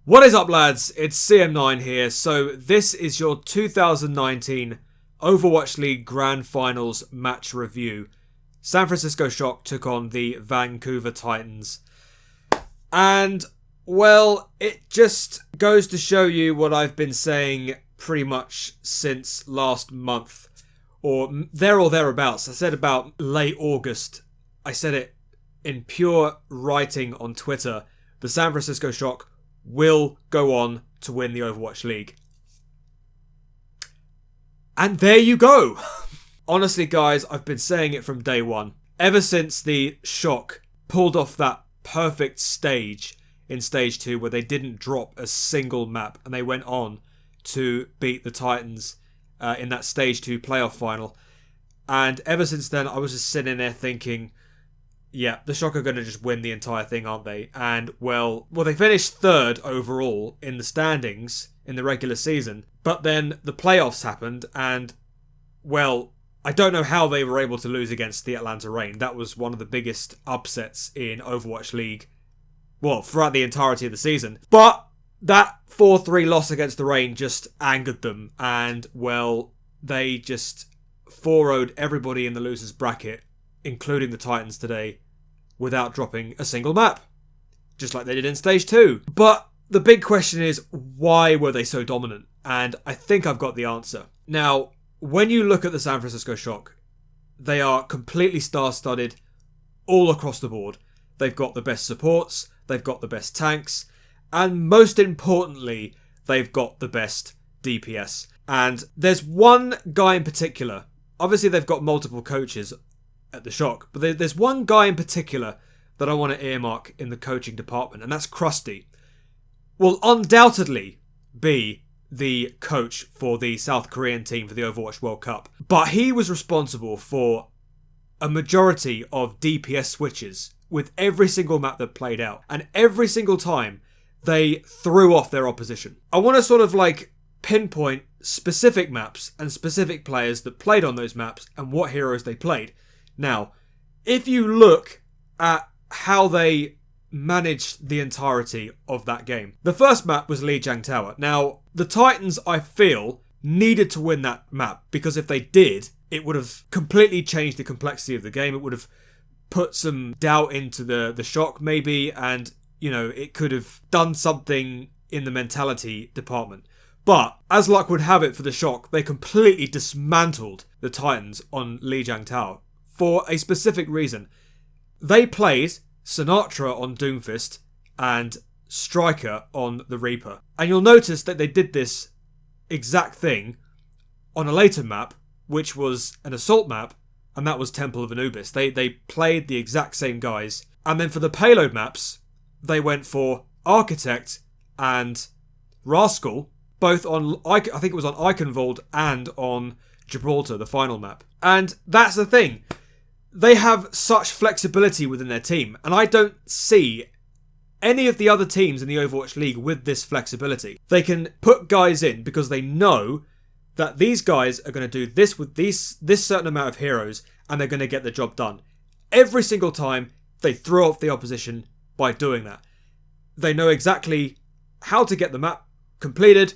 What is up, lads? It's CM9 here. So this is your 2019 Overwatch League Grand Finals match review. San Francisco Shock took on the Vancouver Titans. And, well, it just goes to show you what I've been saying pretty much since last month. Or thereabouts. I said about late August. I said it in pure writing on Twitter. The San Francisco Shock will go on to win the Overwatch League. And there you go. Honestly, guys, I've been saying it from day one. Ever since the Shock pulled off that perfect stage in Stage 2 where they didn't drop a single map and they went on to beat the Titans in that Stage 2 playoff final. And ever since then, I was just sitting there thinking, yeah, the Shock are going to just win the entire thing, aren't they? And, well, they finished third overall in the standings in the regular season. But then the playoffs happened and, well, I don't know how they were able to lose against the Atlanta Reign. That was one of the biggest upsets in Overwatch League, well, throughout the entirety of the season. But that 4-3 loss against the Reign just angered them. And, well, they just 4-0'd everybody in the losers bracket, including the Titans today, without dropping a single map, just like they did in Stage 2. But the big question is, why were they so dominant? And I think I've got the answer. Now, when you look at the San Francisco Shock, they are completely star-studded all across the board. They've got the best supports, they've got the best tanks, and most importantly, they've got the best DPS. And there's one guy in particular. Obviously, they've got multiple coaches at the Shock, but there's one guy in particular that I want to earmark in the coaching department, and that's Krusty. Will undoubtedly be the coach for the South Korean team for the Overwatch World Cup, but he was responsible for a majority of DPS switches with every single map that played out, and every single time they threw off their opposition. I want to sort of like pinpoint specific maps and specific players that played on those maps and what heroes they played. Now, if you look at how they managed the entirety of that game, the first map was Lijiang Tower. Now, the Titans, I feel, needed to win that map, because if they did, it would have completely changed the complexity of the game. It would have put some doubt into the Shock, maybe, and, you know, it could have done something in the mentality department. But, as luck would have it for the Shock, they completely dismantled the Titans on Lijiang Tower. For a specific reason. They played Sinatra on Doomfist and Striker on the Reaper. And you'll notice that they did this exact thing on a later map, which was an assault map, and that was Temple of Anubis. They played the exact same guys. And then for the payload maps, they went for Architect and Rascal, both on, I think it was on Eichenwald and on Gibraltar, the final map. And that's the thing. They have such flexibility within their team, and I don't see any of the other teams in the Overwatch League with this flexibility. They can put guys in because they know that these guys are going to do this with this certain amount of heroes, and they're going to get the job done. Every single time, they throw off the opposition by doing that. They know exactly how to get the map completed,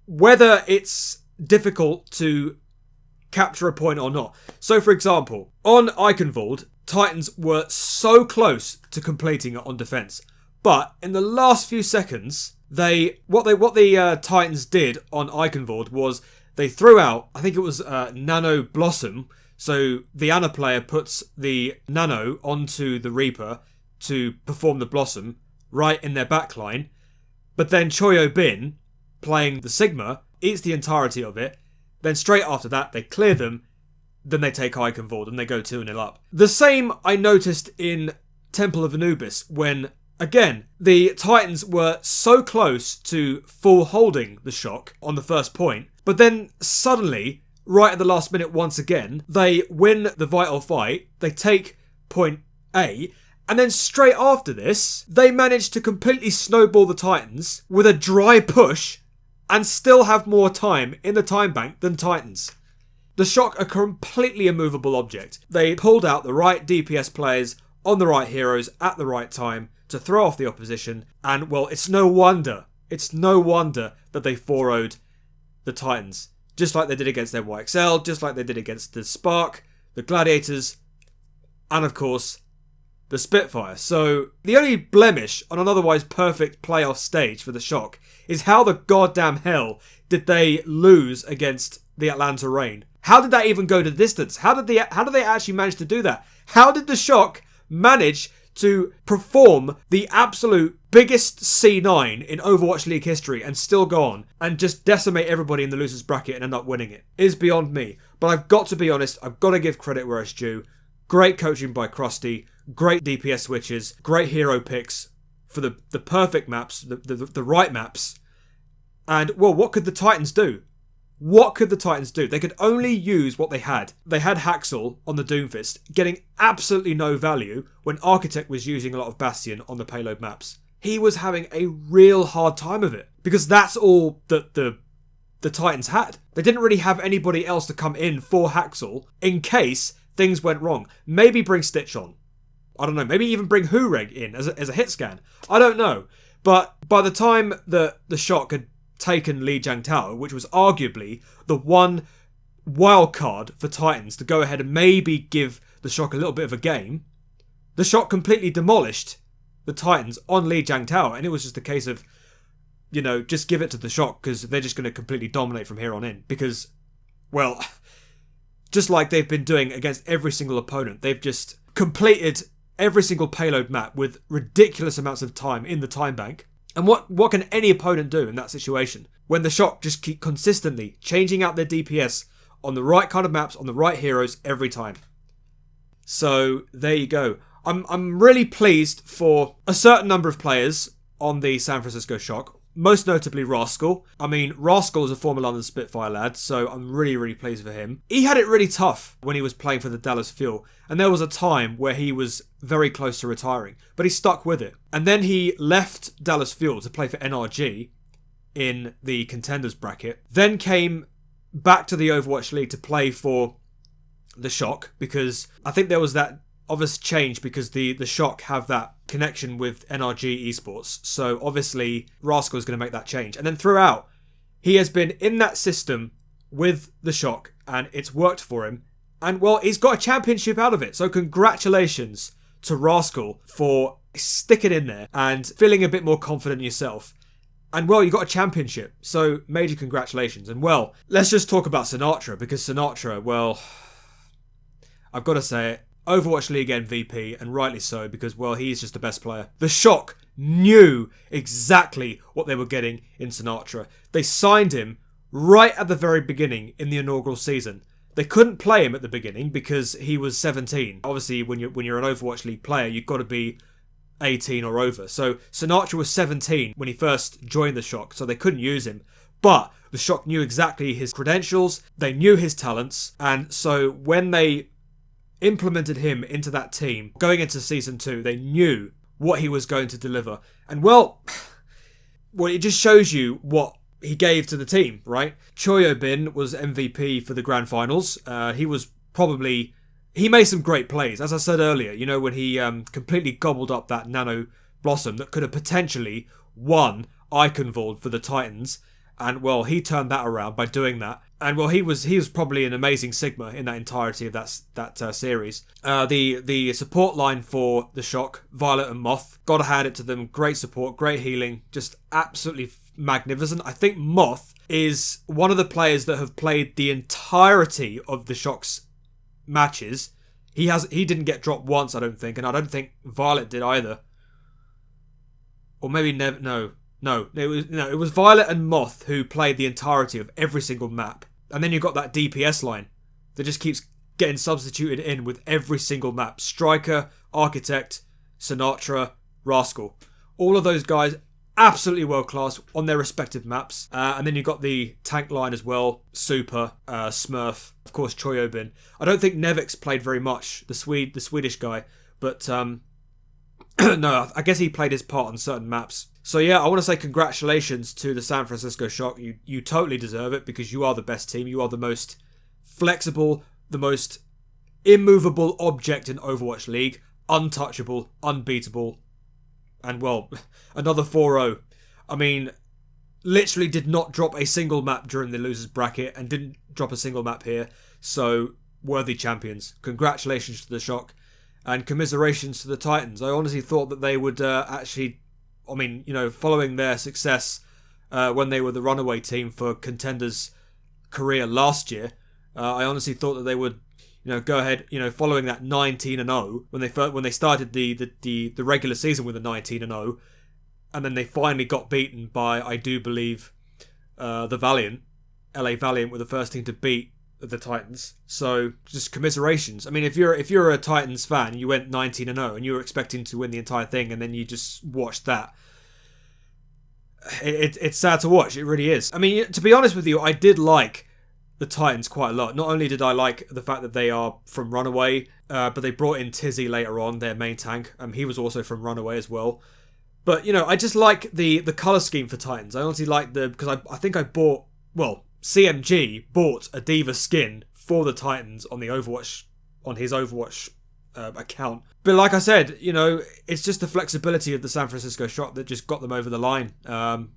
whether it's difficult to capture a point or not. So, for example, on Eichenwald, Titans were so close to completing it on defense, but in the last few seconds, what the Titans did on Eichenwald was they threw out, I think it was Nano Blossom. So the Ana player puts the Nano onto the Reaper to perform the Blossom right in their backline, but then Choyo Bin, playing the Sigma, eats the entirety of it. Then straight after that, they clear them, then they take Eichenwald and they go 2-0 up. The same I noticed in Temple of Anubis when, again, the Titans were so close to full holding the Shock on the first point, but then suddenly, right at the last minute once again, they win the vital fight, they take point A, and then straight after this, they manage to completely snowball the Titans with a dry push and still have more time in the time bank than Titans. The Shock are completely immovable object. They pulled out the right DPS players on the right heroes at the right time to throw off the opposition, and, well, it's no wonder It's no wonder that they 4-0'd the Titans. Just like they did against NYXL, just like they did against the Spark, the Gladiators, and of course, the Spitfire. So, the only blemish on an otherwise perfect playoff stage for the Shock is how the goddamn hell did they lose against the Atlanta Reign? How did that even go to distance? How did they actually manage to do that? How did the Shock manage to perform the absolute biggest C9 in Overwatch League history and still go on and just decimate everybody in the losers bracket and end up winning it? Is beyond me. But I've got to be honest, I've got to give credit where it's due. Great coaching by Krusty, great DPS switches, great hero picks for the perfect maps, the right maps. And, well, what could the Titans do? What could the Titans do? They could only use what they had. They had Haxel on the Doomfist, getting absolutely no value when Architect was using a lot of Bastion on the payload maps. He was having a real hard time of it, because that's all that the Titans had. They didn't really have anybody else to come in for Haxel in case things went wrong. Maybe bring Stitch on. I don't know. Maybe even bring Hureg in as a hit scan. I don't know. But by the time the Shock had taken Lijiang Tower, which was arguably the one wild card for Titans to go ahead and maybe give the Shock a little bit of a game, the Shock completely demolished the Titans on Lijiang Tower, and it was just a case of, you know, just give it to the Shock because they're just going to completely dominate from here on in. Because, well, just like they've been doing against every single opponent, they've just completed every single payload map with ridiculous amounts of time in the time bank. And what can any opponent do in that situation? When the Shock just keep consistently changing out their DPS on the right kind of maps, on the right heroes every time. So, there you go. I'm really pleased for a certain number of players on the San Francisco Shock. Most notably Rascal. I mean, Rascal is a former London Spitfire lad, so I'm really, really pleased for him. He had it really tough when he was playing for the Dallas Fuel, and there was a time where he was very close to retiring, but he stuck with it. And then he left Dallas Fuel to play for NRG in the contenders bracket, then came back to the Overwatch League to play for the Shock, because I think there was that obvious change because the Shock have that connection with NRG Esports. So obviously Rascal is going to make that change. And then throughout, he has been in that system with the Shock and it's worked for him. And well, he's got a championship out of it. So congratulations to Rascal for sticking in there and feeling a bit more confident in yourself. And well, you got a championship. So major congratulations. And well, let's just talk about Sinatra, because Sinatra, well, I've got to say it. Overwatch League MVP, and rightly so, because, well, he's just the best player. The Shock knew exactly what they were getting in Sinatra. They signed him right at the very beginning in the inaugural season. They couldn't play him at the beginning because he was 17. Obviously, when you're an Overwatch League player, you've got to be 18 or over. So Sinatra was 17 when he first joined the Shock, so they couldn't use him. But the Shock knew exactly his credentials, they knew his talents, and so when they implemented him into that team going into season 2, they knew what he was going to deliver. And well, it just shows you what he gave to the team, right? Choyobin was MVP for the grand finals. He made some great plays, as I said earlier, you know, when he completely gobbled up that Nano Blossom that could have potentially won Iconvold for the Titans. And well, he turned that around by doing that. And well, he was probably an amazing Sigma in that entirety of that series. The support line for the Shock, Violet and Moth, gotta hand it to them. Great support, great healing, just absolutely magnificent. I think Moth is one of the players that have played the entirety of the Shock's matches. He didn't get dropped once, I don't think, and I don't think Violet did either. Or maybe never. No, it was Violet and Moth who played the entirety of every single map. And then you've got that DPS line that just keeps getting substituted in with every single map. Striker, Architect, Sinatra, Rascal. All of those guys absolutely world class on their respective maps. And then you've got the tank line as well. Super, Smurf, of course Choyobin. I don't think Nevix played very much, the Swedish guy. But no, I guess he played his part on certain maps. So yeah, I want to say congratulations to the San Francisco Shock. You totally deserve it because you are the best team. You are the most flexible, the most immovable object in Overwatch League. Untouchable, unbeatable. And well, another 4-0. I mean, literally did not drop a single map during the losers bracket and didn't drop a single map here. So, worthy champions. Congratulations to the Shock and commiserations to the Titans. I honestly thought that they would actually, I mean, you know, following their success when they were the runaway team for Contenders' career last year, I honestly thought that they would, you know, go ahead, you know, following that 19-0 when they started the regular season with a 19-0, and then they finally got beaten by, I do believe, the Valiant, LA Valiant were the first team to beat the Titans. So just commiserations. I mean, if you're a Titans fan, you went 19-0 and you were expecting to win the entire thing, and then you just watched that. It's sad to watch. It really is. I mean, to be honest with you, I did like the Titans quite a lot. Not only did I like the fact that they are from Runaway, but they brought in Tizzy later on, their main tank. He was also from Runaway as well. But, you know, I just like the colour scheme for Titans. I honestly like because I think I bought, well, CMG bought a Diva skin for the Titans on his Overwatch account. But like I said, you know, it's just the flexibility of the San Francisco Shock that just got them over the line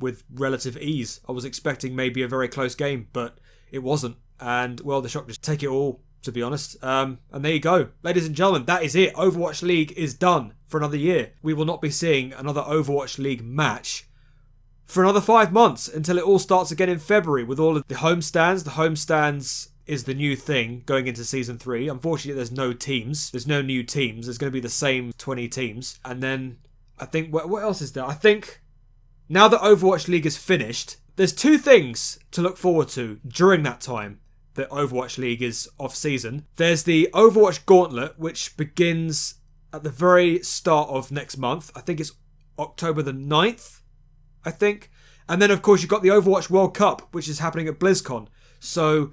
with relative ease. I was expecting maybe a very close game, but it wasn't. And, well, the Shock just take it all, to be honest. And there you go. Ladies and gentlemen, that is it. Overwatch League is done for another year. We will not be seeing another Overwatch League match for another 5 months until it all starts again in February with all of the homestands. The homestands is the new thing going into Season 3. Unfortunately, there's no teams. There's no new teams. There's going to be the same 20 teams. And then, I think, what else is there? I think, now that Overwatch League is finished, there's 2 things to look forward to during that time that Overwatch League is off-season. There's the Overwatch Gauntlet, which begins at the very start of next month. I think it's October the 9th, I think. And then, of course, you've got the Overwatch World Cup, which is happening at BlizzCon. So,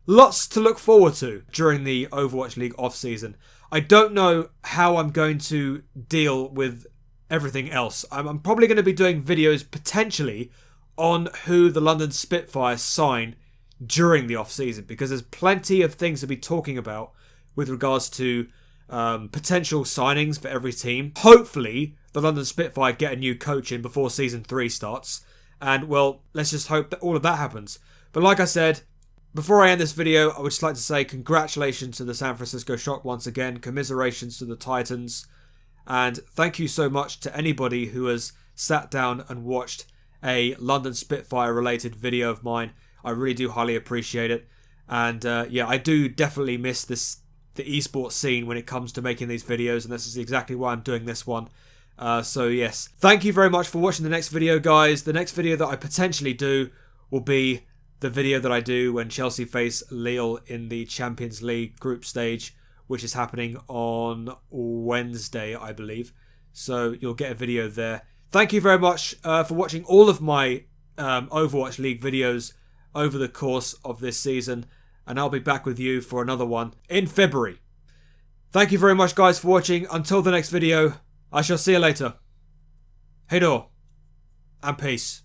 lots to look forward to during the Overwatch League off-season. I don't know how I'm going to deal with everything else. I'm probably going to be doing videos, potentially, on who the London Spitfires sign during the off-season, because there's plenty of things to be talking about with regards to potential signings for every team. Hopefully, the London Spitfire get a new coach in before Season 3 starts. And, well, let's just hope that all of that happens. But like I said, before I end this video, I would just like to say congratulations to the San Francisco Shock once again. Commiserations to the Titans. And thank you so much to anybody who has sat down and watched a London Spitfire related video of mine. I really do highly appreciate it. And yeah, I do definitely miss the esports scene when it comes to making these videos, and this is exactly why I'm doing this one. So yes, thank you very much for watching the next video, guys. The next video that I potentially do will be the video that I do when Chelsea face Lille in the Champions League group stage, which is happening on Wednesday, I believe. So you'll get a video there. Thank you very much for watching all of my Overwatch League videos over the course of this season, and I'll be back with you for another one in February. Thank you very much, guys, for watching. Until the next video, I shall see you later. Hey do, and peace.